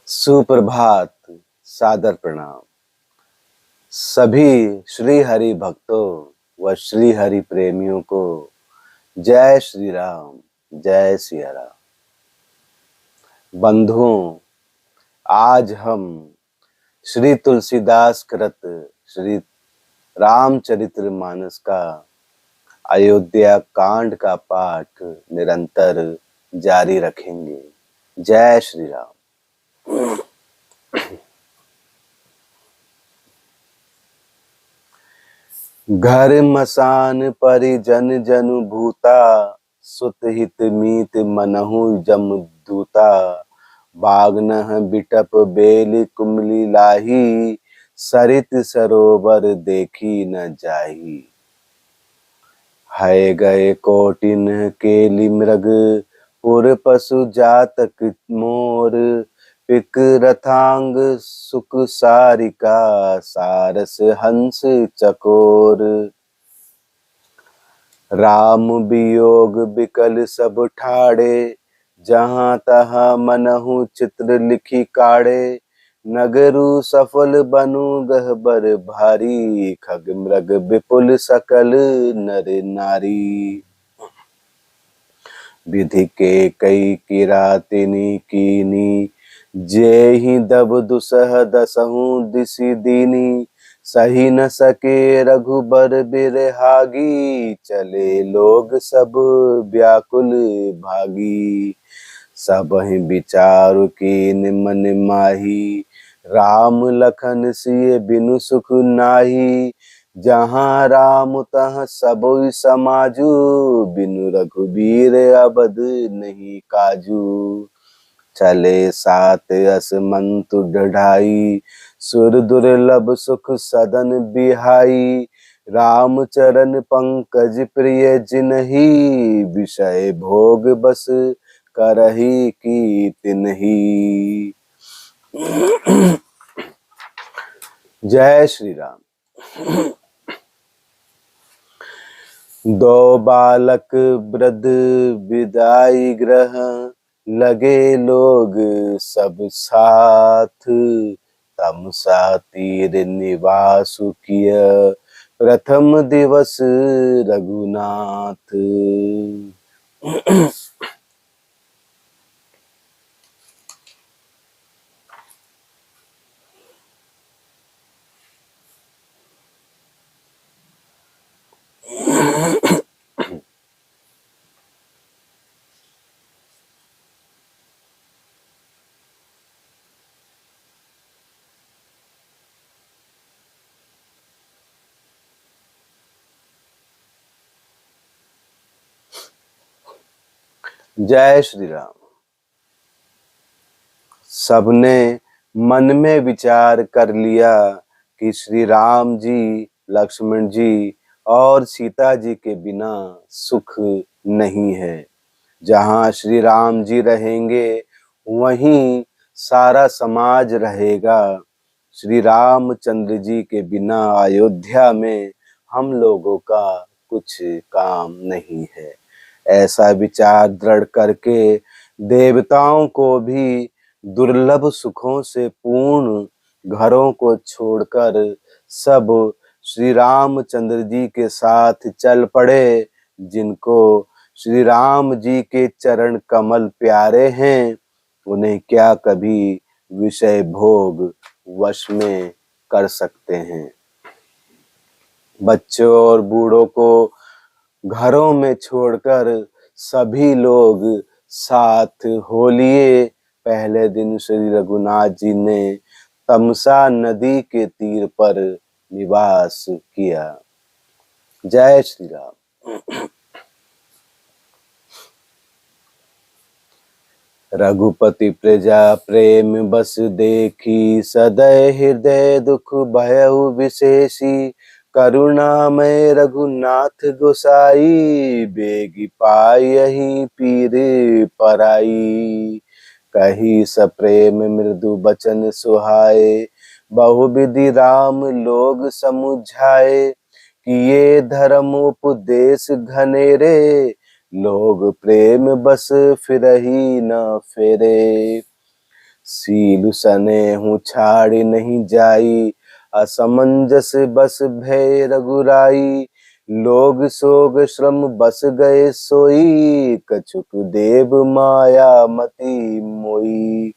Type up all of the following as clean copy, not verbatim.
सुप्रभात, सादर प्रणाम सभी श्री हरि भक्तों व श्री हरि प्रेमियों को। जय श्री राम, जय सिया राम। बंधुओं, आज हम श्री तुलसीदास कृत श्री रामचरितमानस का अयोध्या कांड का पाठ निरंतर जारी रखेंगे। जय श्री राम। घर मसान परिजन जनु भूता, सुत हित मीत मनहु जम दूता। बागनह बिटप बेल कुमली लाही, सरित सरोवर देखी न जाही। है गए कोटिन केली मृग, पुर पशु जातक मोर। पिक रथांग सुख सारिका, सारस हंस चकोर। राम वियोग बिकल सब ठाड़े, जहाँ तहाँ मनहु चित्र लिखी काढ़े। नगरु सफल बनु गहबर भारी, खग मृग विपुल सकल नर नारी। विधि के कई किरातिनी कीनी, जेहि दब दुसह दसहु दिसि दीनी। सही न सके रघुबर बिरहागी, चले लोग सब व्याकुल भागी। सबहि विचारु कीन मन माही, राम लखन सिय बिनु सुख नाही। जहाँ राम तहाँ सबोई समाजू, बिनु रघुबीर अबद नहीं काजू। चले सात असमंतु ढाई, सुर दुर्लभ सुख सदन बिहाई। राम चरण पंकज प्रिय जिनहि, विषय भोग बस करही की तिनहि। जय श्री राम। दो बालक वृद्ध विदाई ग्रह, लगे लोग सब साथ। तमसा तीर निवासु किय, प्रथम दिवस रघुनाथ। जय श्री राम। सबने मन में विचार कर लिया कि श्री राम जी, लक्ष्मण जी और सीता जी के बिना सुख नहीं है। जहाँ श्री राम जी रहेंगे वहीं सारा समाज रहेगा। श्री रामचंद्र जी के बिना अयोध्या में हम लोगों का कुछ काम नहीं है। ऐसा विचार दृढ़ करके देवताओं को भी दुर्लभ सुखों से पूर्ण घरों को छोड़कर सब श्री रामचंद्र जी के साथ चल पड़े। जिनको श्री राम जी के चरण कमल प्यारे हैं, उन्हें क्या कभी विषय भोग वश में कर सकते हैं। बच्चों और बूढ़ों को घरों में छोड़कर सभी लोग साथ हो लिए। पहले दिन श्री रघुनाथ जी ने तमसा नदी के तीर पर निवास किया। जय श्री राम। रघुपति प्रजा प्रेम बस देखी, सदै हृदय दुख भयउ विशेषी। करुणामय रघुनाथ गोसाई, बेगी पायहि पीर पराई। कही सप्रेम मृदु बचन सुहाए, बहुविधि राम लोग समुझाए। किए धर्म उपदेश घनेरे, लोग प्रेम बस फिरहि न फेरे। सीलु सनेहु छाड़ि नहीं जाई, असमंजस बस भय रघुराई। लोग सोग श्रम बस गए सोई, कछुक देव माया मति मोई।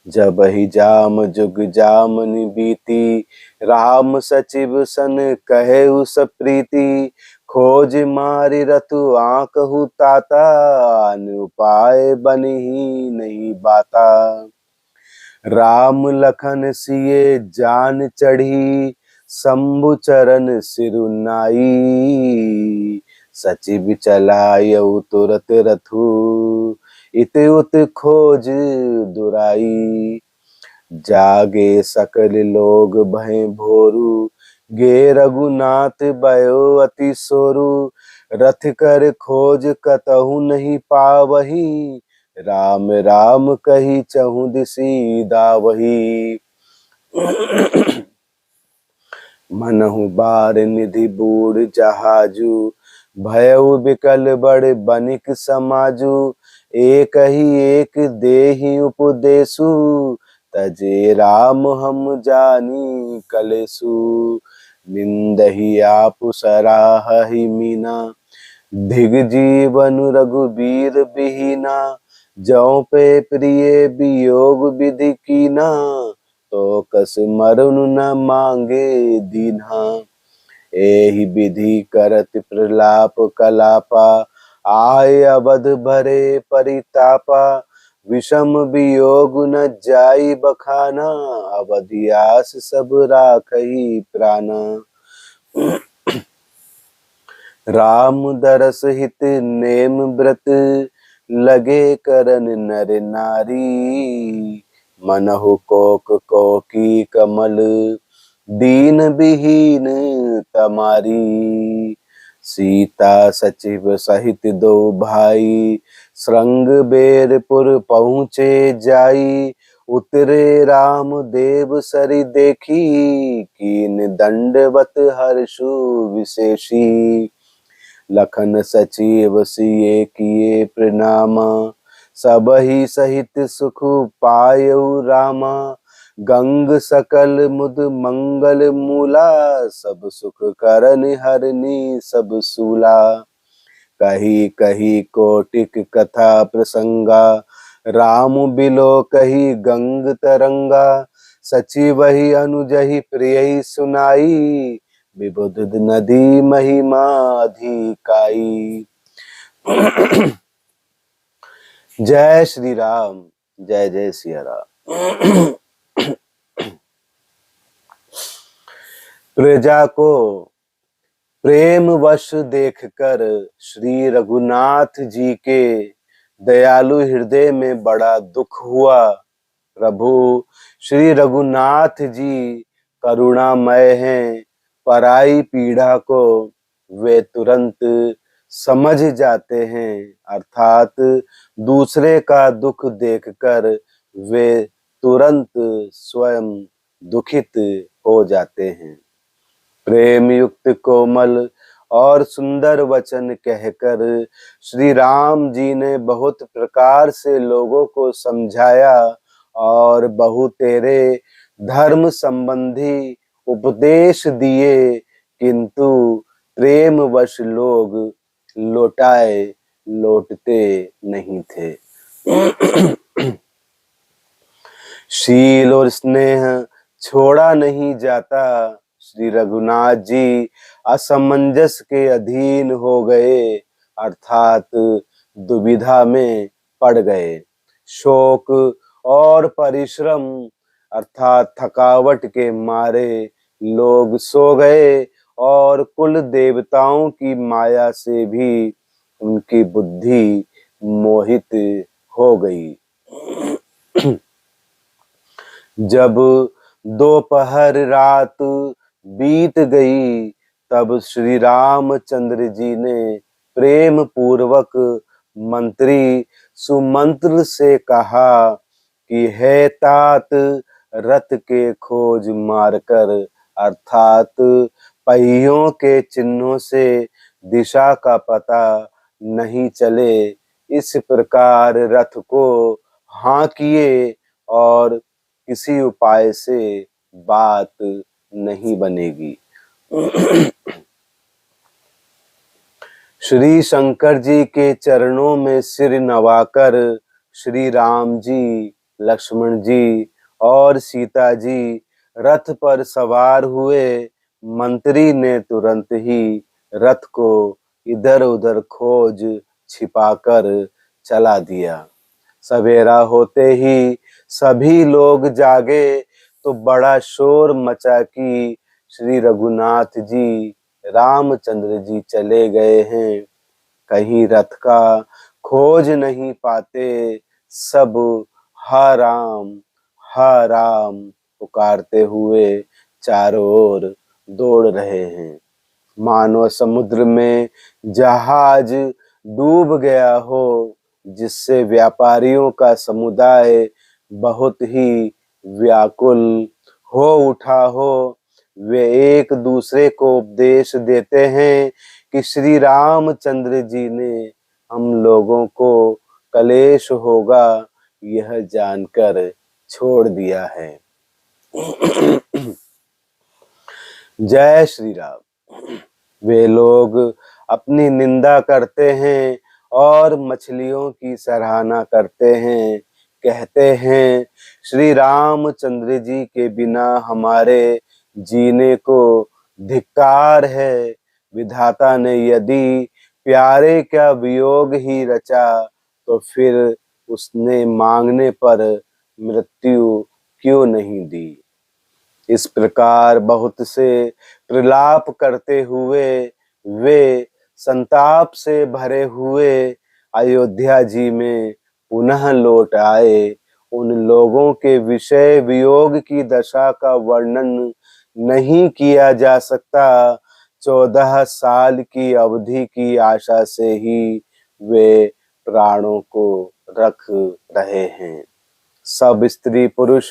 जब ही जाम जुग जामनि बीती, राम सचिव सन कहेउ सप्रीति। खोज मारि रतु आंकहु ताता, अन उपाय बनिही नहीं बाता। राम लखन सिए जान चढ़ी, शंभु चरण सिरु नाई। सचिव चलायउ तुरत रथु, इत उत खोज दुराई। जागे सकल लोग भय भोरु, गे रघुनाथ भयो अति सोरु। रथ कर खोज कतहु नहीं पावही, राम राम कही चहु दिसी दावही। मनहु बार निधि बूढ़ जहाजु, भयउ बिकल बड़ बनिक समाजु। एक ही एक देहि उपदेशु, तजे राम हम जानी कलेसु। निंदहि आपु सराहहि मीना, धिग जीवन रघुबीर बिहीना। जौ पे प्रिय वियोग विधि कीना, तो कस मरुन न मांगे दीन्हा। एहि विधि करत प्रलाप कलापा, आय अवध भरे परितापा। विषम वियोग न जाई बखाना, अवधि आस सब राखई प्राणा। राम दरस हित नेम व्रत, लगे करन नर नारी। मनहु कोक कोकी कमल, दीन विहीन तमारी। सीता सचिव सहित दो भाई, श्रृंग बेरपुर पहुँचे जाई। उतरे राम देव सरि देखी, कीन दंडवत हर्षु विशेषी। लखन सचिव सिए किए प्रणामा, सबहि सहित सुख पायउ रामा। गंग सकल मुद मंगल मूला, सब सुख करन हरनि सब सूला। कही कही कोटिक कथा प्रसंगा, राम बिलो कही गंग तरंगा। सचिवहि अनुजहि प्रिय सुनाई, विबुध नदी महिमा अधिकाई। जय श्री राम, जय जय सिया राम। प्रजा को प्रेम वश देखकर श्री रघुनाथ जी के दयालु हृदय में बड़ा दुख हुआ। प्रभु श्री रघुनाथ जी करुणामय हैं, पराई पीड़ा को वे तुरंत समझ जाते हैं, अर्थात दूसरे का दुख देखकर वे तुरंत स्वयं दुखित हो जाते हैं। प्रेम युक्त कोमल और सुंदर वचन कहकर श्री राम जी ने बहुत प्रकार से लोगों को समझाया और बहु तेरे धर्म संबंधी उपदेश दिए, किंतु प्रेमवश लोग लौटते नहीं थे। शील और स्नेह छोड़ा नहीं जाता। श्री रघुनाथ जी असमंजस के अधीन हो गए, अर्थात दुविधा में पड़ गए। शोक और परिश्रम अर्थात थकावट के मारे लोग सो गए और कुल देवताओं की माया से भी उनकी बुद्धि मोहित हो गई। जब दोपहर रात बीत गई, तब श्री रामचंद्र जी ने प्रेम पूर्वक मंत्री सुमंत्र से कहा कि हे तात, रथ के खोज मारकर अर्थात पहियों के चिन्हों से दिशा का पता नहीं चले, इस प्रकार रथ को हाँकिए और किसी उपाय से बात नहीं बनेगी। श्री शंकर जी के चरणों में सिर नवाकर श्री राम जी, लक्ष्मण जी और सीता जी रथ पर सवार हुए। मंत्री ने तुरंत ही रथ को इधर उधर खोज छिपाकर चला दिया। सवेरा होते ही सभी लोग जागे तो बड़ा शोर मचा कि श्री रघुनाथ जी, रामचंद्र जी चले गए हैं, कहीं रथ का खोज नहीं पाते। सब हा राम पुकारते हुए चारों ओर दौड़ रहे हैं, मानो समुद्र में जहाज डूब गया हो, जिससे व्यापारियों का समुदाय बहुत ही व्याकुल हो उठा हो। वे एक दूसरे को उपदेश देते हैं कि श्री रामचंद्र जी ने हम लोगों को कलेश होगा यह जानकर छोड़ दिया है। जय श्री राम। वे लोग अपनी निंदा करते हैं और मछलियों की सराहना करते हैं, कहते हैं श्री रामचंद्र जी के बिना हमारे जीने को धिक्कार है। विधाता ने यदि प्यारे का वियोग ही रचा तो फिर उसने मांगने पर मृत्यु क्यों नहीं दी। इस प्रकार बहुत से प्रलाप करते हुए वे संताप से भरे हुए अयोध्या जी में पुनः लौट आए। उन लोगों के विषय वियोग की दशा का वर्णन नहीं किया जा सकता। 14 साल की अवधि की आशा से ही वे प्राणों को रख रहे हैं। सब स्त्री पुरुष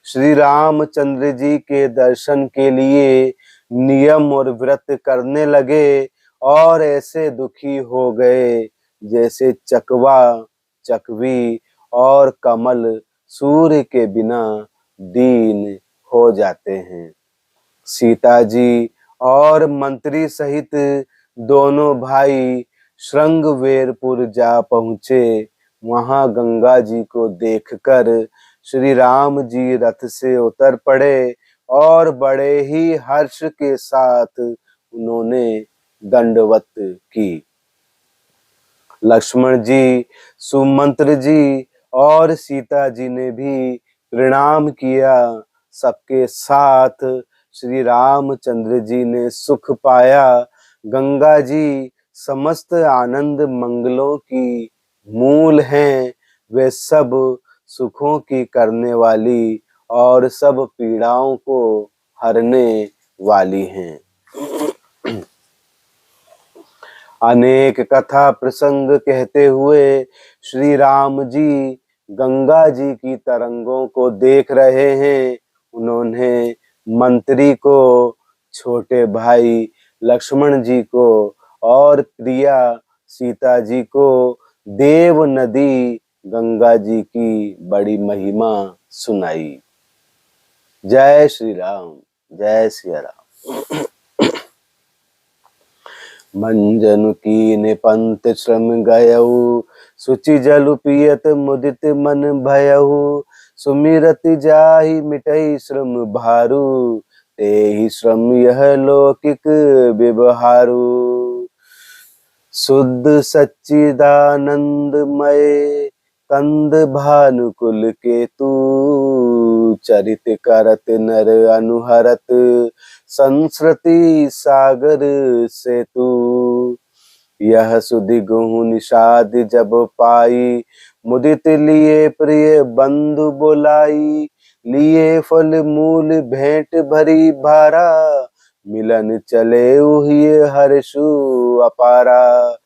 श्री रामचंद्र जी के दर्शन के लिए नियम और व्रत करने लगे और ऐसे दुखी हो गए जैसे चकवा, चकवी और कमल सूर्य के बिना दीन हो जाते हैं। सीता जी और मंत्री सहित दोनों भाई श्रृंगवेरपुर जा पहुँचे। वहां गंगा जी को देखकर श्री राम जी रथ से उतर पड़े और बड़े ही हर्ष के साथ उन्होंने दंडवत की। लक्ष्मण जी, सुमंत्र जी और सीता जी ने भी प्रणाम किया। सबके साथ श्री रामचंद्र जी ने सुख पाया। गंगा जी समस्त आनंद मंगलों की मूल हैं। वे सब सुखों की करने वाली और सब पीड़ाओं को हरने वाली हैं। अनेक कथा प्रसंग कहते हुए श्री राम जी गंगा जी की तरंगों को देख रहे हैं। उन्होंने मंत्री को, छोटे भाई लक्ष्मण जी को और प्रिया सीता जी को देव नदी गंगा जी की बड़ी महिमा सुनाई। जय श्री राम, जय श्री राम। मंजनु कीन पंत श्रम गयऊ, सुचि जलु पियत मुदित मन भयऊ। सुमिरत जाहि मिटई श्रम भारू, तेहि श्रम यह लौकिक व्यवहारू। शुद्ध सच्चिदानंदमय कंद भानुकुल केतु, चरित करत नर अनुहरत संस्कृति सागर सेतु। यह सुधि गुहु निषाद जब पाई, मुदित लिए प्रिय बंधु बोलाई। लिए फल मूल भेंट भरी भारा, मिलन चले हुए हर्षु अपारा।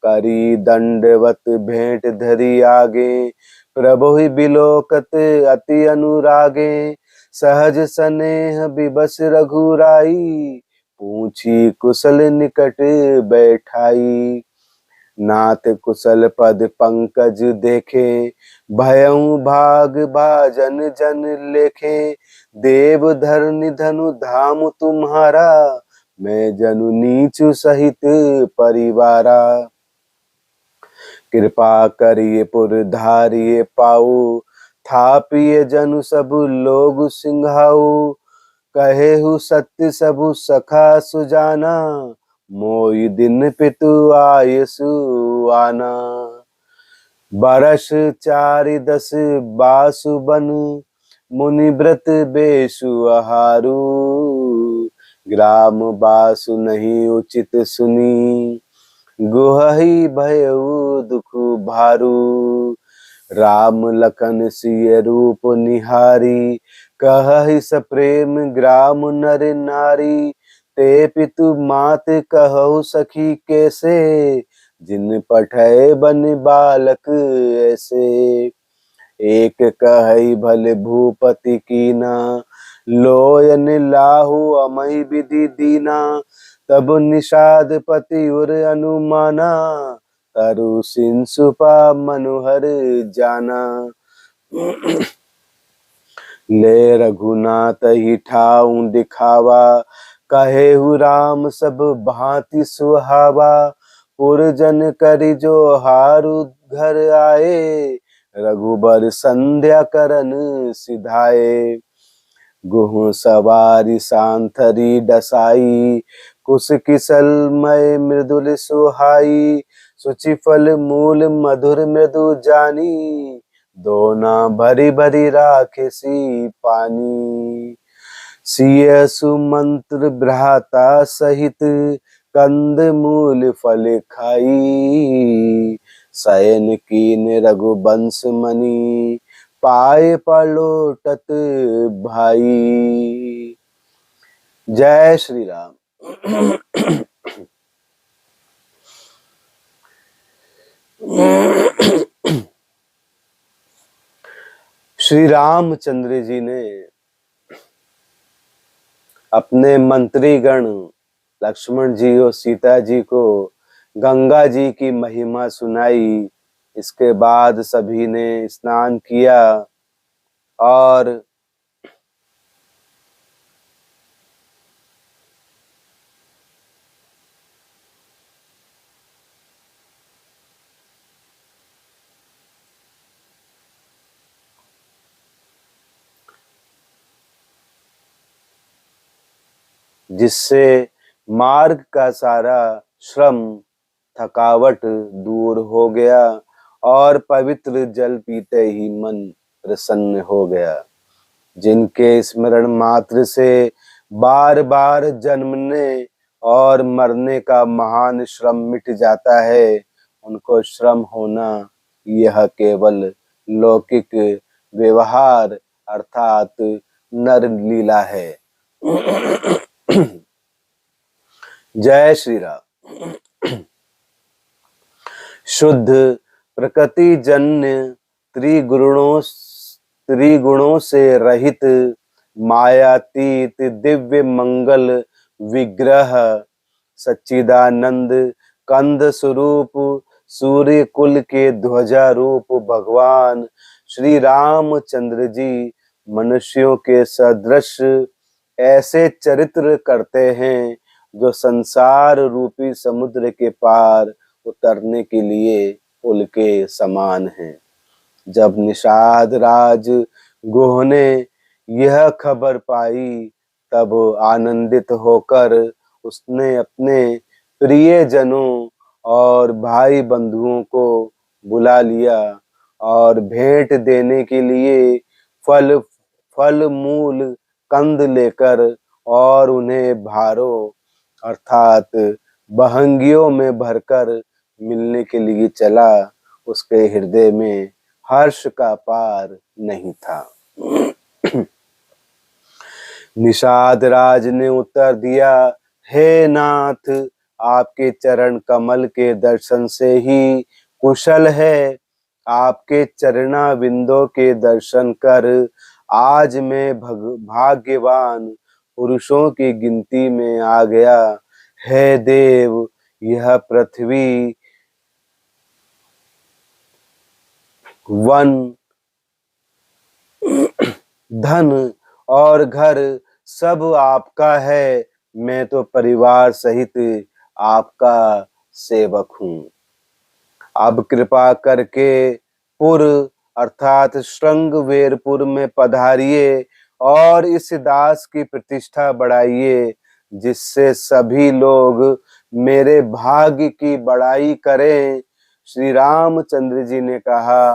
करी दंडवत भेंट धरी आगे, प्रभु ही बिलोकत अति अनुरागे। सहज स्नेह विबस रघुराई, पूछी कुशल निकट बैठाई। नाथ कुशल पद पंकज देखे, भयउ भाग भाजन जन लेखे। देव धरनि धनु धाम तुम्हारा, मैं जनु नीचु सहित परिवारा। कृपा करिए पुर धारिए पाऊ, थापिए जनु सब लोग सिंघाऊ। कहेहु सत्य सबु सखा सुजाना, मोई दिन पितु आयसु आना। बरस 4 10 बासु बनु, मुनि व्रत बेसु आहारू। ग्राम बासु नहीं उचित सुनी, गुहहि भयउ दुख भारू। राम लखन सिय रूप निहारी, कहहि सप्रेम ग्राम नर नारी। ते पितु मात कहु सखी कैसे, जिन पठय बन बालक ऐसे। एक कहई भले भूपति कीना, लोयन लाहु अमई विधि दीना। तब निषाद पति उर अनुमाना, तरु सिंसुपा मनुहर जाना। ले रघुनाथ ही ठाऊ दिखावा, कहेहु राम सब भांति सुहावा। पुरजन करि जो हारु घर आए, रघुबर संध्या करन सिधाए। गुहु सवारी सांथरी डसाई, कुश किसल मय मृदुल सुहाई। सुचि फल मूल मधुर मृदु जानी, दोना भरी भरी राखेसी पानी। सिय सुमंत्र भ्राता सहित, कंद मूल फल खाई। शयन कीन रघुवंश मणि, पाए पलोटत भाई। जय श्री राम। श्री रामचंद्र जी ने अपने मंत्रीगण लक्ष्मण जी और सीता जी को गंगा जी की महिमा सुनाई। इसके बाद सभी ने स्नान किया और जिससे मार्ग का सारा श्रम थकावट दूर हो गया और पवित्र जल पीते ही मन प्रसन्न हो गया। जिनके स्मरण मात्र से बार बार जन्मने और मरने का महान श्रम मिट जाता है, उनको श्रम होना यह केवल लौकिक व्यवहार अर्थात नर लीला है। जय श्री राम। शुद्ध प्रकृति जन्य त्रिगुणों से रहित मायातीत दिव्य मंगल विग्रह सच्चिदानंद कंद स्वरूप सूर्य कुल के ध्वजा रूप भगवान श्री रामचंद्र जी मनुष्यों के सदृश ऐसे चरित्र करते हैं जो संसार रूपी समुद्र के पार उतरने के लिए पुल के समान हैं। जब निषाद राज गुह ने यह खबर पाई, तब आनंदित होकर उसने अपने प्रियजनों और भाई बंधुओं को बुला लिया और भेंट देने के लिए फल मूल कंद लेकर और उन्हें भारों अर्थात बहंगियों में भरकर मिलने के लिए चला। उसके हृदय में हर्ष का पार नहीं था। निषाद राज ने उत्तर दिया, हे नाथ, आपके चरण कमल के दर्शन से ही कुशल है। आपके चरणा बिंदों के दर्शन कर आज मैं भाग्यवान पुरुषों की गिनती में आ गया। हे देव, यह पृथ्वी वन, धन और घर सब आपका है, मैं तो परिवार सहित आपका सेवक हूँ। अब कृपा करके पुर अर्थात श्रृंगवेरपुर में पधारिए और इस दास की प्रतिष्ठा बढ़ाइए, जिससे सभी लोग मेरे भाग्य की बड़ाई करें। श्री रामचंद्र जी ने कहा,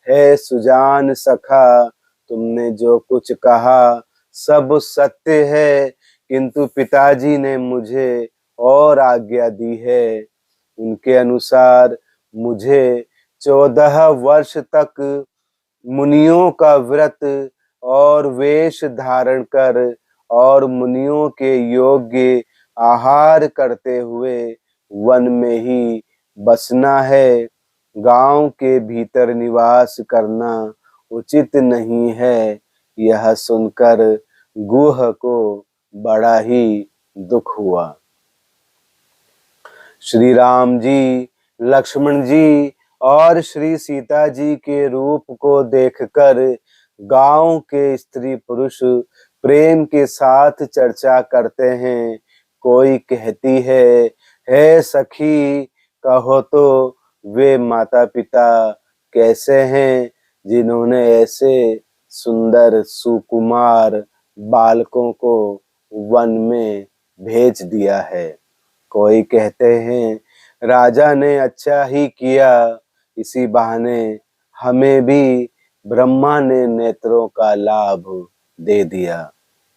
हे सुजान सखा, तुमने जो कुछ कहा सब सत्य है, किंतु पिताजी ने मुझे और आज्ञा दी है। उनके अनुसार मुझे 14 वर्ष तक मुनियों का व्रत और वेश धारण कर और मुनियों के योग्य आहार करते हुए वन में ही बसना है। गांव के भीतर निवास करना उचित नहीं है। यह सुनकर गुह को बड़ा ही दुख हुआ। श्री राम जी, लक्ष्मण जी और श्री सीता जी के रूप को देखकर गांव के स्त्री पुरुष प्रेम के साथ चर्चा करते हैं। कोई कहती है, हे सखी, कहो तो वे माता पिता कैसे हैं जिन्होंने ऐसे सुंदर सुकुमार बालकों को वन में भेज दिया है। कोई कहते हैं, राजा ने अच्छा ही किया, इसी बहाने हमें भी ब्रह्मा ने नेत्रों का लाभ दे दिया।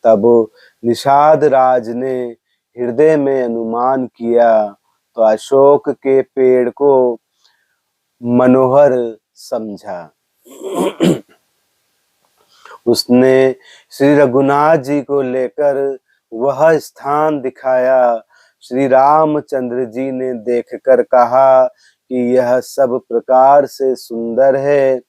तब निषाद राज ने हृदय में अनुमान किया तो अशोक के पेड़ को मनोहर समझा। उसने श्री रघुनाथ जी को लेकर वह स्थान दिखाया। श्री रामचंद्र जी ने देखकर कहा कि यह सब प्रकार से सुंदर है।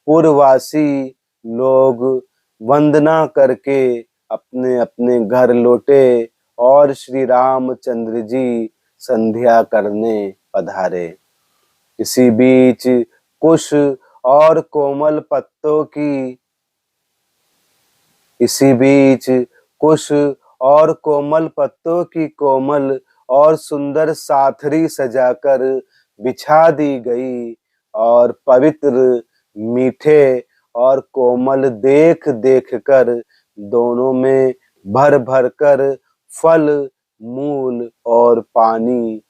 पूर्ववासी लोग वंदना करके अपने अपने घर लौटे और श्री रामचंद्र जी संध्या करने पधारे। इसी बीच कुश और कोमल पत्तों की कोमल और सुंदर साथरी सजाकर बिछा दी गई और पवित्र, मीठे और कोमल देख देख कर दोनों में भर भर कर फल, मूल और पानी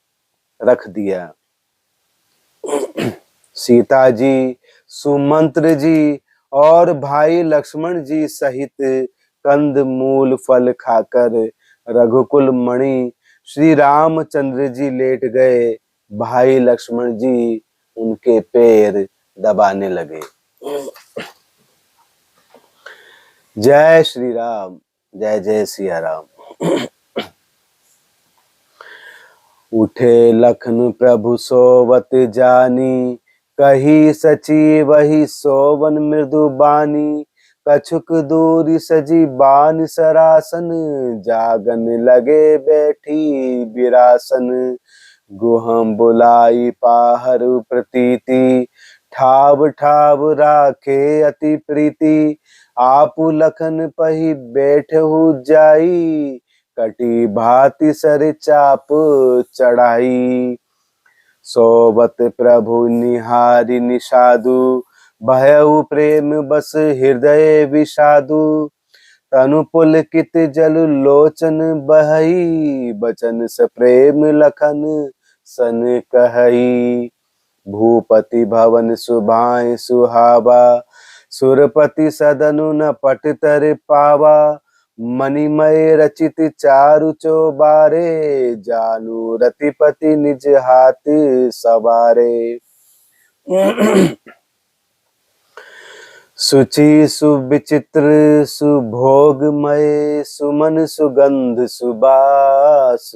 रख दिया। सीता जी, सुमंत्र जी और भाई लक्ष्मण जी सहित कंद मूल फल खाकर रघुकुल मणि श्री रामचंद्र जी लेट गए। भाई लक्ष्मण जी उनके पैर दबाने लगे। जय श्री राम, जय जय सिया राम। उठे लखन प्रभु सोवत जानी, कही सची वही सोवन मृदु बानी। कछुक दूरी सजी बान सरासन, जागन लगे बैठी बिरासन। गुहम बुलाई पाहर प्रतीति, ठाव ठाव राखे अति प्रीति। आपु लखन पही बैठहु जाई, कटी भांति सर चाप चढ़ाई। सोबत प्रभु निहारी निषादु, भयउ प्रेम बस हृदय विषादु। तनु पुलकित जल लोचन बहई, बचन स प्रेम लखन सन कहई। भूपति भवन सुभाए सुहावा, सुरपति सदनु न पट तर पावा। मणिमय रचित चारु चौबारे, जानु रतिपति निज हाथ सवारे। सुचि सुविचित्र सुभोगमय, सुमन सुगंध सुबास।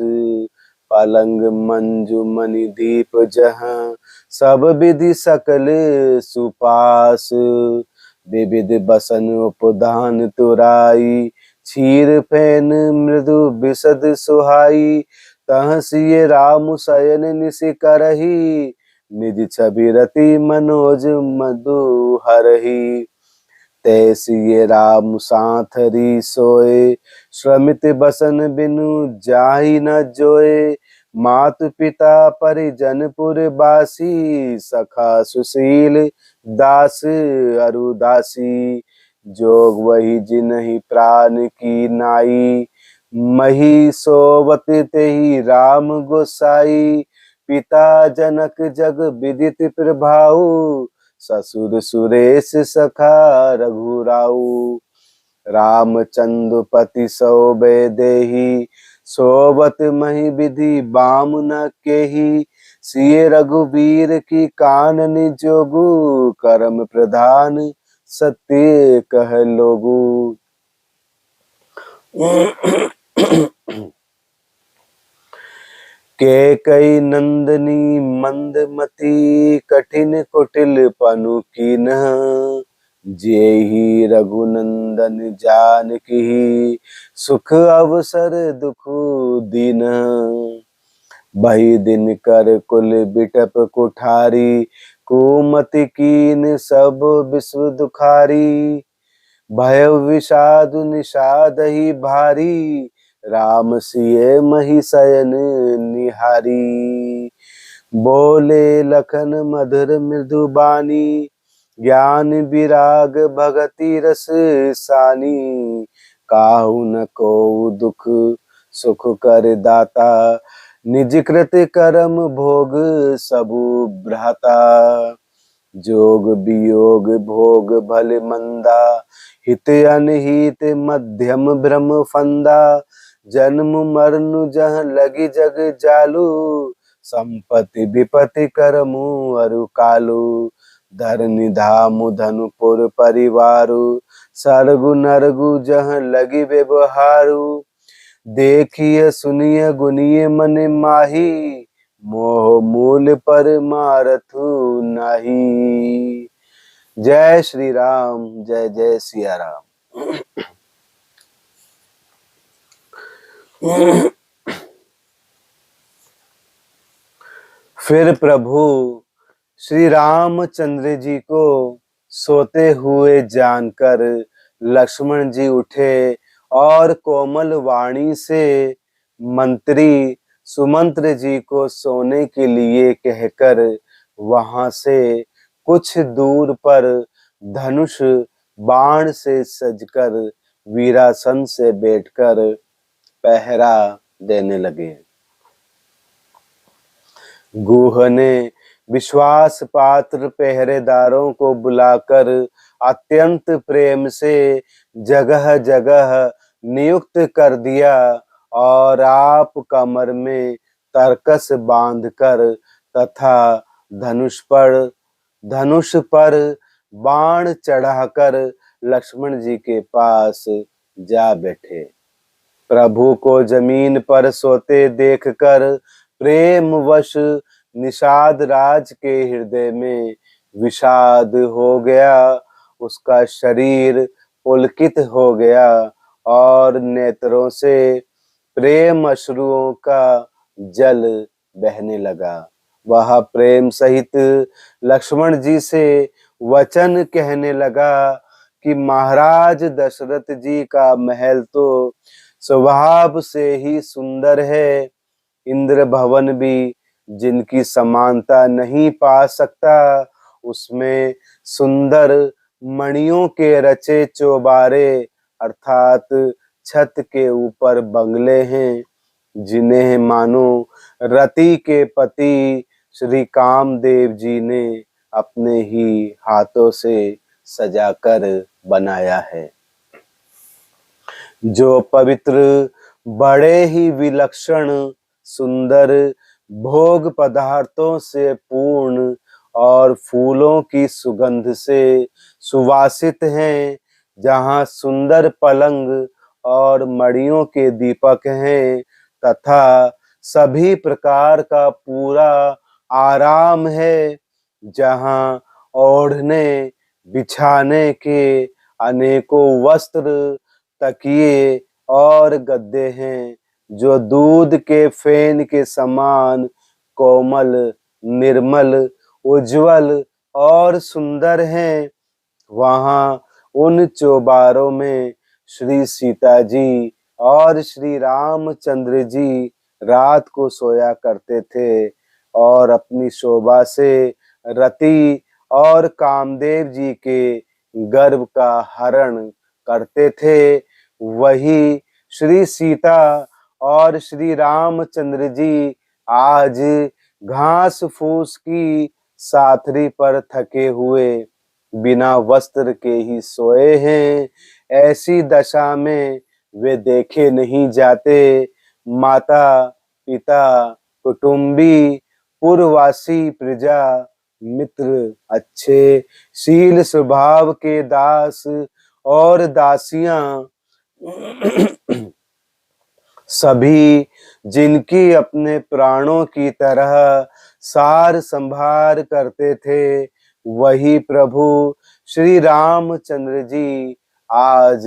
पलंग मंजु मणि दीप जहाँ, सब विधि सकल सुपास। विविध बसन उपदान तुराई, क्षीर फैन मृदु बिसद सुहाई। तह सिय राम शयन निसि करही, निज छवि रति मनोज मधु हरहि। तैसी ये राम साथरी सोए, श्रमित बसन बिनु जाहि न जोए। मातु पिता परिजन पुरबासी, सखा सुशील दास अरुदासी। जोग वही जिनहि प्राण की नाई, मही सोवत तेहि राम गोसाई। पिता जनक जग विदित प्रभाऊ, ससुर सुरेश सखा रघुराऊ। रामचंद्र पति सौ देहि, सोबत मही विधि बाम न केहि। सिय रघुवीर की कानन जोगु, कर्म प्रधान सत्य कह लोगु। के कई नंदनी मंदमती, कठिन कुटिल पनु कीन्ह। जेहि रघुनंदन जानकी, सुख अवसर दुख दीन्ह। बही दिन कर कुल बिटप कुठारी, कुमति कीन सब विश्व दुखारी। भय विषाद निषाद ही भारी, राम सिय मही शयन निहारी। बोले लखन मधुर मृदु बानी, ज्ञान विराग भगति रस सानी। काहू न को दुख सुख कर दाता, निज कृत कर्म भोग सबु भ्राता। जोग वियोग भोग भल मंदा, हित अनहित मध्यम भ्रम फंदा। जन्म मरनु जह लगी जग जालू, संपत्ति विपत्ति करमु अरु कालू। धरनि धामु धनुपुर परिवारु, सरगु नरगु जह लगी व्यवहारु। देखिए सुनिए गुनिए मन माही, मोह मूल पर मारथु नाही। जय श्री राम, जय जय सिया राम। फिर प्रभु श्री रामचंद्र जी को सोते हुए जानकर लक्ष्मण जी उठे और कोमल वाणी से मंत्री सुमंत्र जी को सोने के लिए कहकर वहां से कुछ दूर पर धनुष बाण से सजकर वीरासन से बैठकर पहरा देने लगे। गुह ने विश्वास पात्र पहरेदारों को बुलाकर अत्यंत प्रेम से जगह जगह नियुक्त कर दिया और आप कमर में तरकस बांधकर तथा धनुष पर बाण चढ़ाकर लक्ष्मण जी के पास जा बैठे। प्रभु को जमीन पर सोते देखकर प्रेमवश निषाद राज के हृदय में विषाद हो गया। उसका शरीर पुलकित हो गया और नेत्रों से प्रेम अश्रुओं का जल बहने लगा। वह प्रेम सहित लक्ष्मण जी से वचन कहने लगा कि महाराज दशरथ जी का महल तो स्वभाव से ही सुंदर है, इंद्र भवन भी जिनकी समानता नहीं पा सकता। उसमें सुंदर मणियों के रचे चौबारे अर्थात छत के ऊपर बंगले हैं, जिन्हें मानो रति के पति श्री कामदेव जी ने अपने ही हाथों से सजाकर बनाया है। जो पवित्र बड़े ही विलक्षण सुंदर भोग पदार्थों से पूर्ण और फूलों की सुगंध से सुवासित हैं, जहाँ सुंदर पलंग और मड़ियों के दीपक हैं तथा सभी प्रकार का पूरा आराम है, जहाँ ओढ़ने बिछाने के अनेकों वस्त्र तकिए और गद्दे हैं, जो दूध के फेन के समान कोमल निर्मल उज्जवल और सुंदर हैं। वहां उन चौबारों में श्री सीता जी और श्री रामचंद्र जी रात को सोया करते थे और अपनी शोभा से रति और कामदेव जी के गर्भ का हरण करते थे। वही श्री सीता और श्री रामचंद्र जी आज घास फूस की साथरी पर थके हुए बिना वस्त्र के ही सोए हैं। ऐसी दशा में वे देखे नहीं जाते। माता पिता कुटुंबी पुरवासी प्रजा मित्र अच्छे शील स्वभाव के दास और दासियां सभी जिनकी अपने प्राणों की तरह सार संभार करते थे, वही प्रभु श्री रामचंद्र जी आज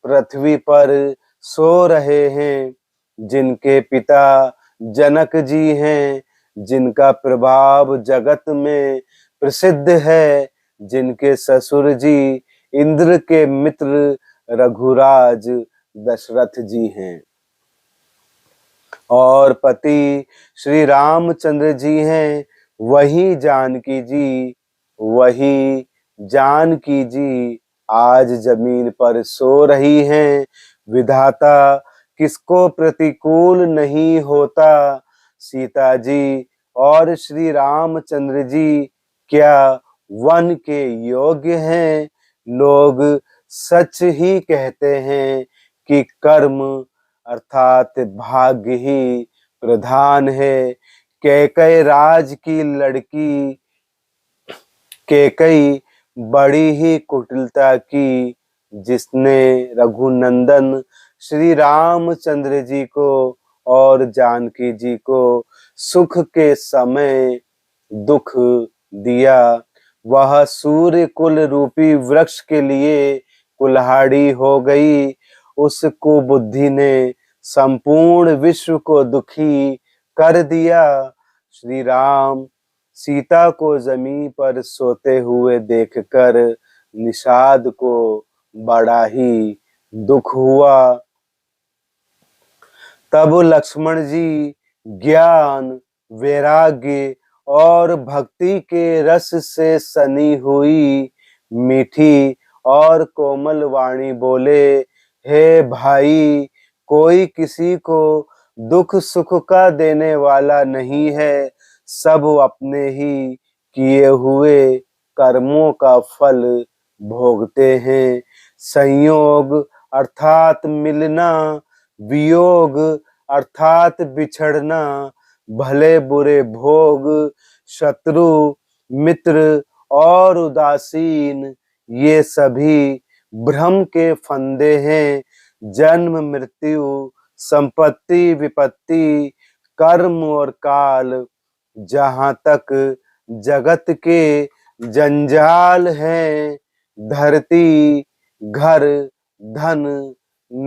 पृथ्वी पर सो रहे हैं। जिनके पिता जनक जी हैं, जिनका प्रभाव जगत में प्रसिद्ध है, जिनके ससुर जी इंद्र के मित्र रघुराज दशरथ जी हैं और पति श्री रामचंद्र जी हैं, वही जानकी जी आज जमीन पर सो रही हैं। विधाता किसको प्रतिकूल नहीं होता। सीता जी और श्री रामचंद्र जी क्या वन के योग्य हैं। लोग सच ही कहते हैं कि कर्म अर्थात भाग्य ही प्रधान है। कैकई राज की लड़की कैकई बड़ी ही कुटिलता की, जिसने रघुनंदन श्री रामचंद्र जी को और जानकी जी को सुख के समय दुख दिया। वह सूर्य कुल रूपी वृक्ष के लिए कुल्हाड़ी हो गई। उस कुबुद्धि ने संपूर्ण विश्व को दुखी कर दिया। श्री राम सीता को जमीन पर सोते हुए देखकर निषाद को बड़ा ही दुख हुआ। तब लक्ष्मण जी ज्ञान वैराग्य और भक्ति के रस से सनी हुई मीठी और कोमल वाणी बोले, हे भाई, कोई किसी को दुख सुख का देने वाला नहीं है। सब अपने ही किए हुए कर्मों का फल भोगते हैं। संयोग अर्थात मिलना, वियोग अर्थात बिछड़ना, भले बुरे भोग, शत्रु मित्र और उदासीन, ये सभी भ्रम के फंदे हैं। जन्म मृत्यु, संपत्ति विपत्ति, कर्म और काल, जहां तक जगत के जंजाल हैं, धरती घर धन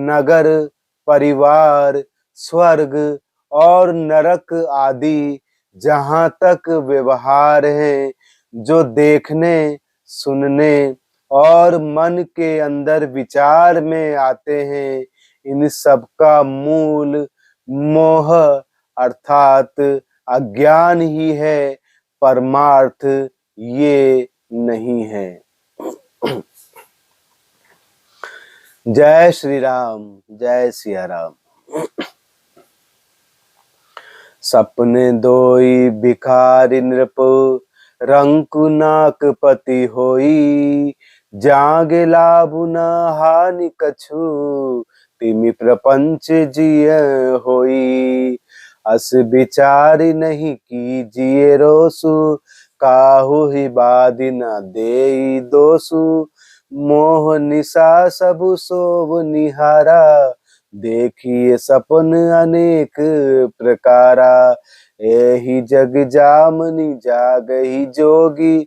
नगर परिवार स्वर्ग और नरक आदि जहां तक व्यवहार है, जो देखने सुनने और मन के अंदर विचार में आते हैं, इन सब का मूल मोह अर्थात अज्ञान ही है। परमार्थ ये नहीं है। जय श्री राम, जय सिया राम। सपने दोई भिखारी नृप, रंकु नाक पति होई, जागे लाभु न हानि कछु, तिमि प्रपंच जिय होई। अस विचारी नहीं कीजिए रोसु, काहु ही बाधि न देई दोसु। मोह निशा सबु सोव निहारा, देखिए सपन अनेक प्रकारा। एहि जग जामनि जागहि जोगी,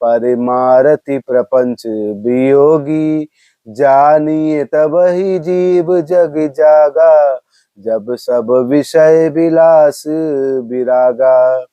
परमारति प्रपंच वियोगी। जानिए तबहि जीव जग जागा, जब सब विषय विलास विरागा।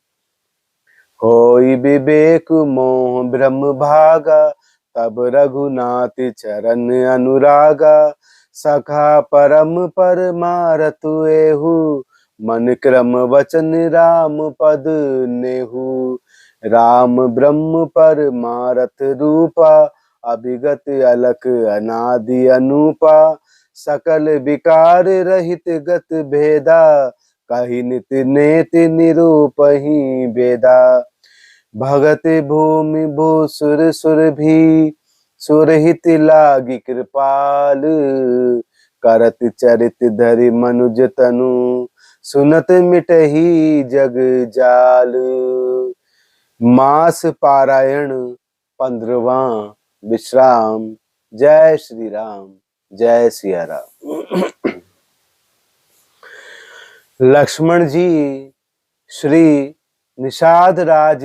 होई विवेक मोह ब्रह्म भागा, तब रघुनाथ चरण अनुरागा। सखा परम परमारथ एहु, मन क्रम वचन राम पद नेहु। राम ब्रह्म परमारथ रूपा, अभिगत अलख अनादि अनूपा। सकल विकार रहित गत भेदा, कहि नित नेति निरूपहि वेदा। भगत भूमि भूसुर सुर भी, सुरहित लागी कृपाल। करत चरित धरि मनुज तनु, सुनत मिटहि जग जाल। मास पारायण 15वां विश्राम। जय श्री राम, जय सिया राम। लक्ष्मण जी श्री निषाद राज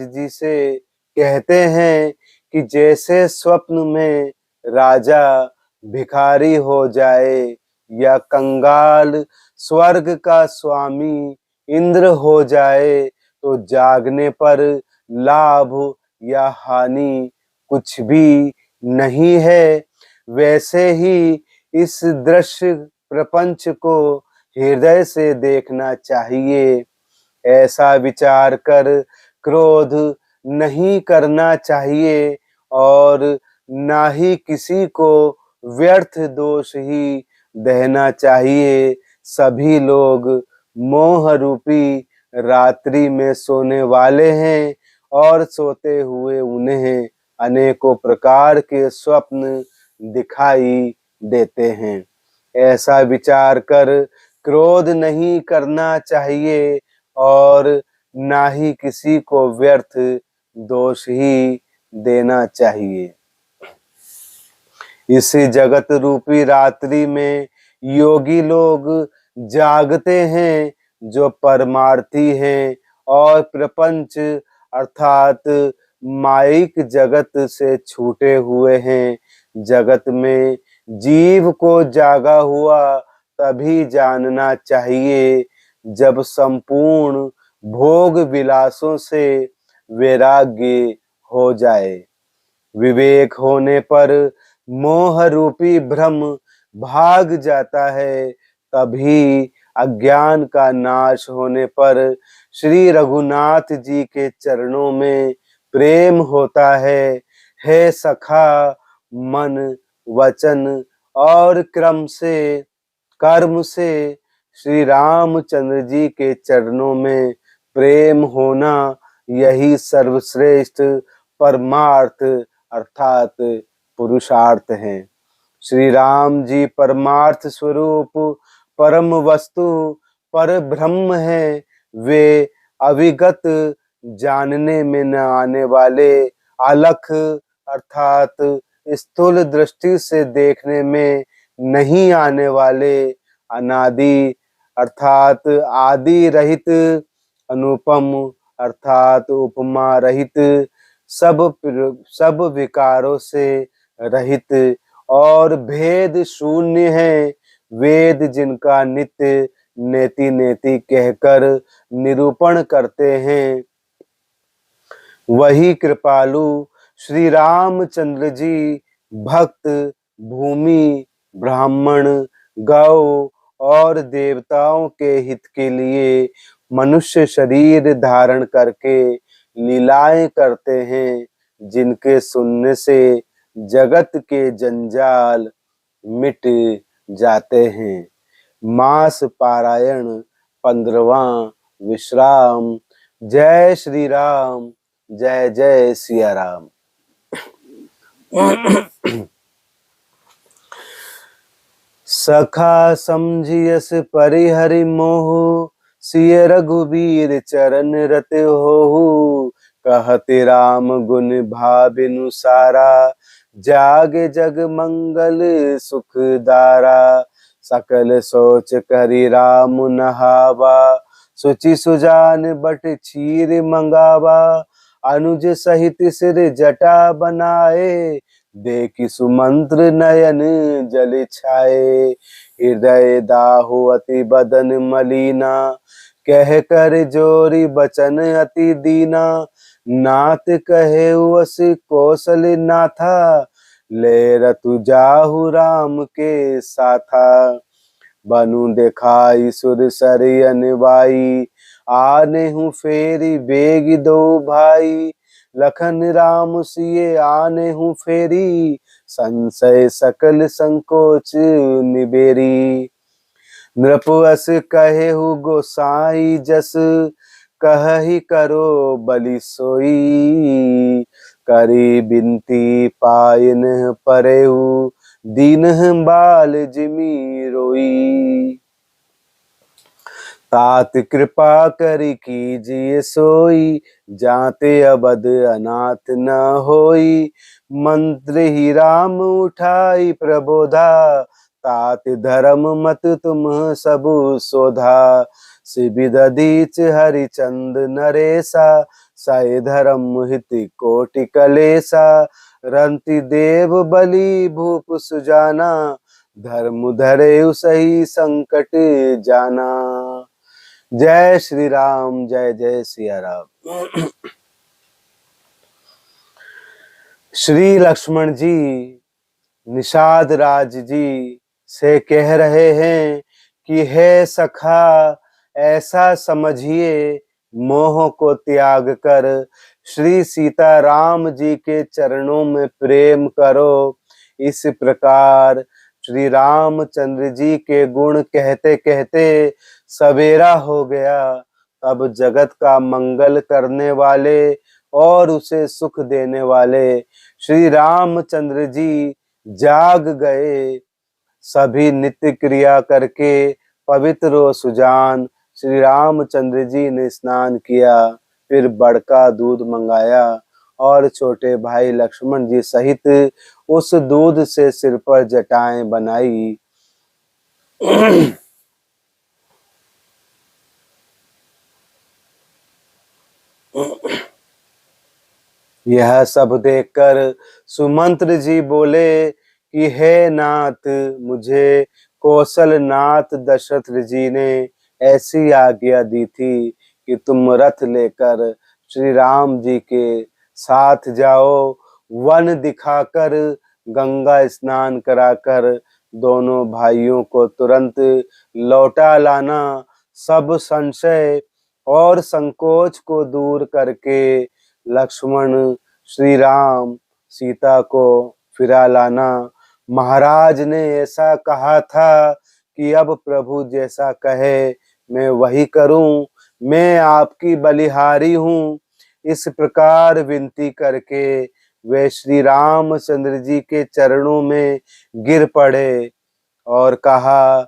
जी से कहते हैं कि जैसे स्वप्न में राजा भिखारी हो जाए या कंगाल स्वर्ग का स्वामी इंद्र हो जाए, तो जागने पर लाभ या हानि कुछ भी नहीं है। वैसे ही इस दृश्य प्रपंच को हृदय से देखना चाहिए। ऐसा विचार कर क्रोध नहीं करना चाहिए और ना ही किसी को व्यर्थ दोष ही देना चाहिए। सभी लोग मोह रूपी रात्रि में सोने वाले हैं और सोते हुए उन्हें अनेकों प्रकार के स्वप्न दिखाई देते हैं। ऐसा विचार कर क्रोध नहीं करना चाहिए और ना ही किसी को व्यर्थ दोष ही देना चाहिए। इस जगत रूपी रात्रि में योगी लोग जागते हैं जो परमार्थी हैं और प्रपंच अर्थात माइक जगत से छूटे हुए हैं। जगत में जीव को जागा हुआ तभी जानना चाहिए जब संपूर्ण भोग विलासों से वैराग्य हो जाए। विवेक होने पर मोह रूपी भ्रम भाग जाता है। तभी अज्ञान का नाश होने पर श्री रघुनाथ जी के चरणों में प्रेम होता है। हे सखा, मन वचन और कर्म से श्री रामचंद्र जी के चरणों में प्रेम होना, यही सर्वश्रेष्ठ परमार्थ अर्थात पुरुषार्थ है। श्री राम जी परमार्थ स्वरूप परम वस्तु पर ब्रह्म है। वे अविगत जानने में न आने वाले, अलख अर्थात स्थूल दृष्टि से देखने में नहीं आने वाले, अनादि अर्थात आदि रहित, अनुपम अर्थात उपमा रहित, सब विकारों से रहित और भेद शून्य है। वेद जिनका नित्य नेति नेति कहकर निरूपण करते हैं, वही कृपालु श्री रामचंद्र जी भक्त, भूमि, ब्राह्मण, गौ और देवताओं के हित के लिए मनुष्य शरीर धारण करके लीलाएं करते हैं, जिनके सुनने से जगत के जंजाल मिट जाते हैं। मास पारायण 15वां विश्राम। जय श्री राम, जय जय सिया राम। सखा समझियस परिहरि मोह, सिय रघुबीर चरण रत होहु। कहते राम गुण भाबिनु सारा, जागे जग मंगल सुख दारा। सकल सोच करि राम नहावा, सुचि सुजान बट चीर मंगावा। अनुज सहित सिर जटा बनाए, देखि सुमंत्र नयन जल छाए। हृदय दाहु अति बदन मलिना, कह कर जोरी बचन अति दीना, नाथ कहे वस कौशल नाथा, ले रतु जाहु राम के साथा। बनु देखाई सुर सरि अनवाई, आने हूँ फेरी बेग दो भाई। लखन राम सिए आने हूँ फेरी, संशय सकल संकोच निबेरी। नृप अस कहे हु गोसाई जस, कहि करो बलि सोई। करी बिनती पायन परेहु, दीन बाल जिमि रोई। तात कृपा करि कीजिए सोई, जाते अबद अनाथ न होई। मंत्र ही राम उठाई प्रबोधा, तात धर्म मत तुम सबु सोधा। सिबिद दीच हरिचंद नरेसा, साई धर्म हित कोटि कलेसा। रंति देव बलि भूप सुजाना, धर्म धरे सही संकट जाना। जय श्री राम, जय जय सिया राम। श्री लक्ष्मण जी निषाद राज जी से कह रहे हैं कि हे सखा, ऐसा समझिए मोह को त्याग कर श्री सीता राम जी के चरणों में प्रेम करो। इस प्रकार श्री रामचंद्र जी के गुण कहते कहते सवेरा हो गया। तब जगत का मंगल करने वाले और उसे सुख देने वाले श्री रामचंद्र जी जाग गए। सभी नित्य क्रिया करके पवित्र और सुजान श्री रामचंद्र जी ने स्नान किया, फिर बड़का दूध मंगाया और छोटे भाई लक्ष्मण जी सहित उस दूध से सिर पर जटाएं बनाई। यह सब देखकर सुमंत्र जी बोले कि हे नाथ, मुझे कौशल नाथ दशरथ जी ने ऐसी आज्ञा दी थी कि तुम रथ लेकर श्री राम जी के साथ जाओ। वन दिखाकर गंगा स्नान कराकर दोनों भाइयों को तुरंत लौटा लाना। सब संशय और संकोच को दूर करके लक्ष्मण श्री राम सीता को फिरा लाना। महाराज ने ऐसा कहा था कि अब प्रभु जैसा कहे मैं वही करूं, मैं आपकी बलिहारी हूं। इस प्रकार विनती करके वे श्री रामचंद्र जी के चरणों में गिर पड़े और कहा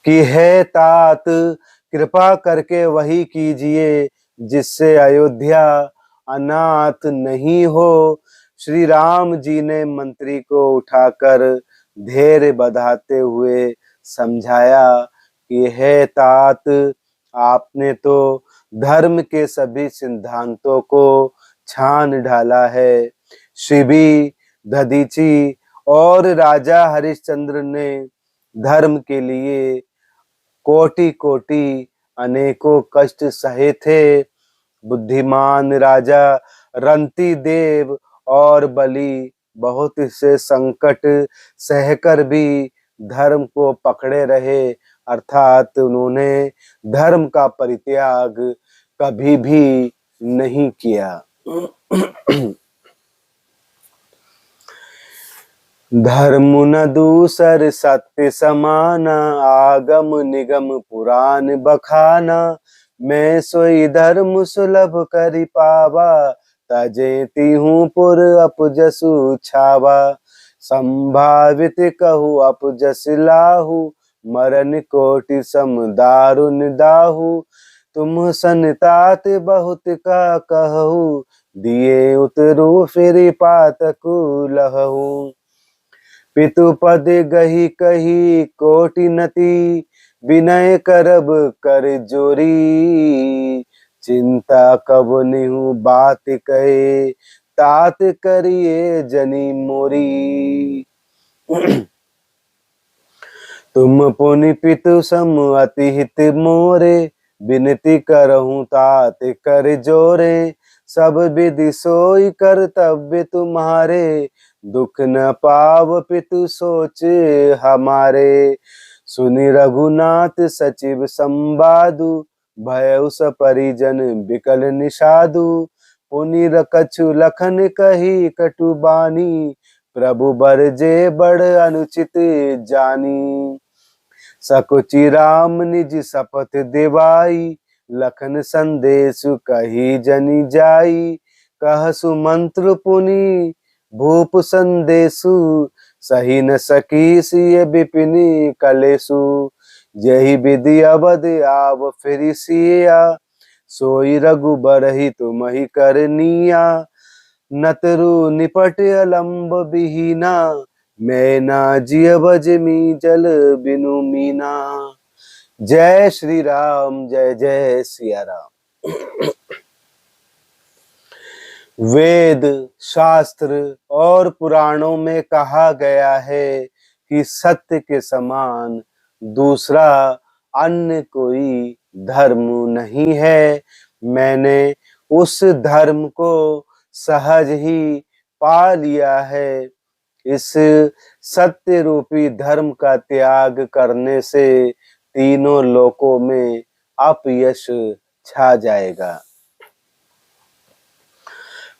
कि हे तात, कृपा करके वही कीजिए जिससे अयोध्या अनाथ नहीं हो। श्री राम जी ने मंत्री को उठाकर धैर्य बधाते हुए समझाया कि हे तात, आपने तो धर्म के सभी सिद्धांतों को छान ढाला है। शिबी, दधीची और राजा हरिश्चंद्र ने धर्म के लिए कोटि कोटि अनेकों कष्ट सहे थे। बुद्धिमान राजा रंती देव और बलि बहुत से संकट सहकर भी धर्म को पकड़े रहे, अर्थात उन्होंने धर्म का परित्याग कभी भी नहीं किया। धर्म न दूसर सत्य समाना, आगम निगम पुराण बखाना। मैं सोई धर्म सुलभ करि पावा, तजेती हूँ पुर अपजसु छावा। संभावित कहु अपजस लाहु, मरण कोटि सम दारुन दाहु। तुम सनतात बहुत का कहु, दिए उतरु फिर पातकु लहु। पितु पद गही कही कोटि नति, विनय करब कर जोरी। चिंता कब निहु बात कहे, तात करिए जनी मोरी। तुम पुनि पितु सम अति हित मोरे, बिनती करहूँ तात कर जोरे। सब विधि सोई कर्तव्य तुम्हारे, दुख न पाव पितु सोच हमारे। सुनि रघुनाथ सचिव संवादु, भयउ स परिजन बिकल निषादु। पुनि कछु लखन कही कटु बानी, प्रभु बरजे बड़ अनुचित जानी। सकुचि राम निज शपथ दिवाई, लखन संदेश कही जनि जाई। कहसु मंत्र पुनि भूप संदेशु, सही न सकी सिय विपिन कलेसु। यही विधि अवध आव फिर सिया, सोई रघुबर तुमहि करनिया। नतरु निपट अलम्ब बिहीना, मैं ना जियब जिमि जल बिनु मीना। जय श्री राम, जय जय सिया राम। वेद शास्त्र और पुराणों में कहा गया है कि सत्य के समान दूसरा अन्य कोई धर्म नहीं है। मैंने उस धर्म को सहज ही पा लिया है। इस सत्य रूपी धर्म का त्याग करने से तीनों लोकों में अपयश छा जाएगा।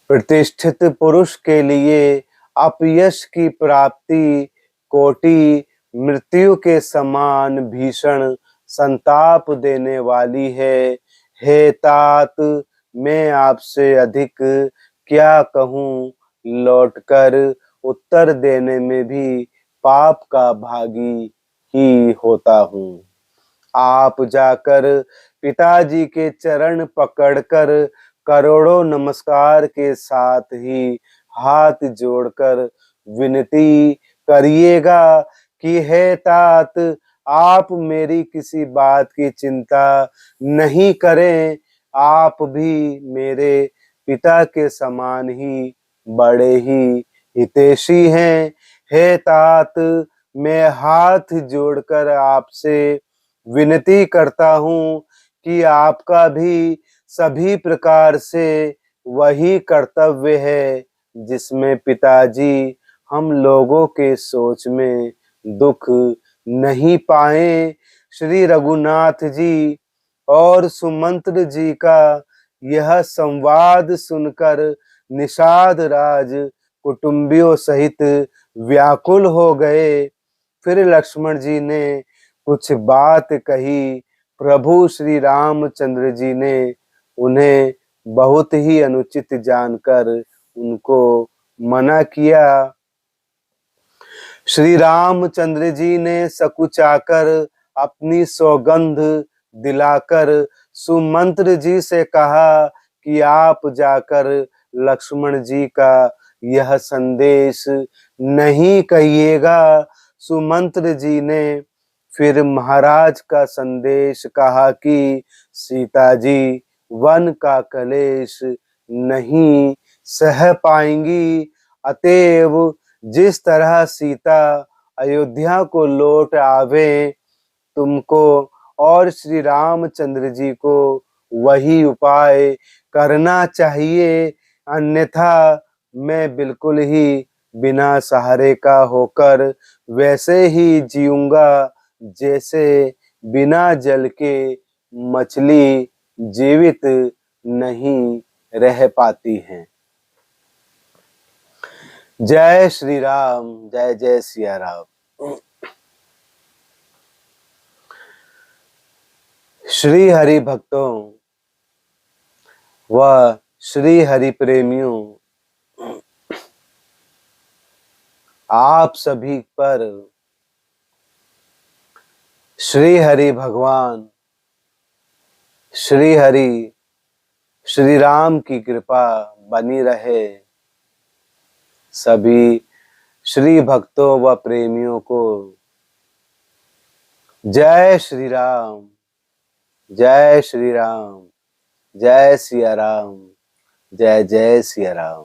प्रतिष्ठित पुरुष के लिए अपयश की प्राप्ति कोटि मृत्यु के समान भीषण संताप देने वाली है। हे तात, मैं आपसे अधिक क्या कहूँ, लौटकर उत्तर देने में भी पाप का भागी ही होता हूँ। आप जाकर पिताजी के चरण पकड़कर करोड़ों नमस्कार के साथ ही हाथ जोड़कर विनती करिएगा कि हे तात, आप मेरी किसी बात की चिंता नहीं करें। आप भी मेरे पिता के समान ही बड़े ही हितैषी हैं। हे तात, मैं हाथ जोड़कर आपसे विनती करता हूँ कि आपका भी सभी प्रकार से वही कर्तव्य है जिसमें पिताजी हम लोगों के सोच में दुख नहीं पाए। श्री रघुनाथ जी और सुमंत्र जी का यह संवाद सुनकर निषाद राज कुटुंबियों सहित व्याकुल हो गए। फिर लक्ष्मण जी ने कुछ बात कही। प्रभु श्री रामचंद्र जी ने उन्हें बहुत ही अनुचित जानकर उनको मना किया। श्री रामचंद्र जी ने सकुचाकर अपनी सौगंध दिलाकर सुमंत्र जी से कहा कि आप जाकर लक्ष्मण जी का यह संदेश नहीं कहिएगा। सुमंत्र जी ने फिर महाराज का संदेश कहा कि सीता जी वन का कलेश नहीं सह पाएंगी, अतएव जिस तरह सीता अयोध्या को लौट आवे, तुमको और श्री रामचंद्र जी को वही उपाय करना चाहिए। अन्यथा मैं बिल्कुल ही बिना सहारे का होकर वैसे ही जीऊंगा जैसे बिना जल के मछली जीवित नहीं रह पाती हैं। जय श्री राम, जय जय सिया राम। श्री हरि भक्तों व श्री हरि प्रेमियों, आप सभी पर श्री हरि भगवान श्री हरि श्री राम की कृपा बनी रहे। सभी श्री भक्तों व प्रेमियों को जय श्री राम, जय श्री राम, जय सिया राम, जय जय सिया राम।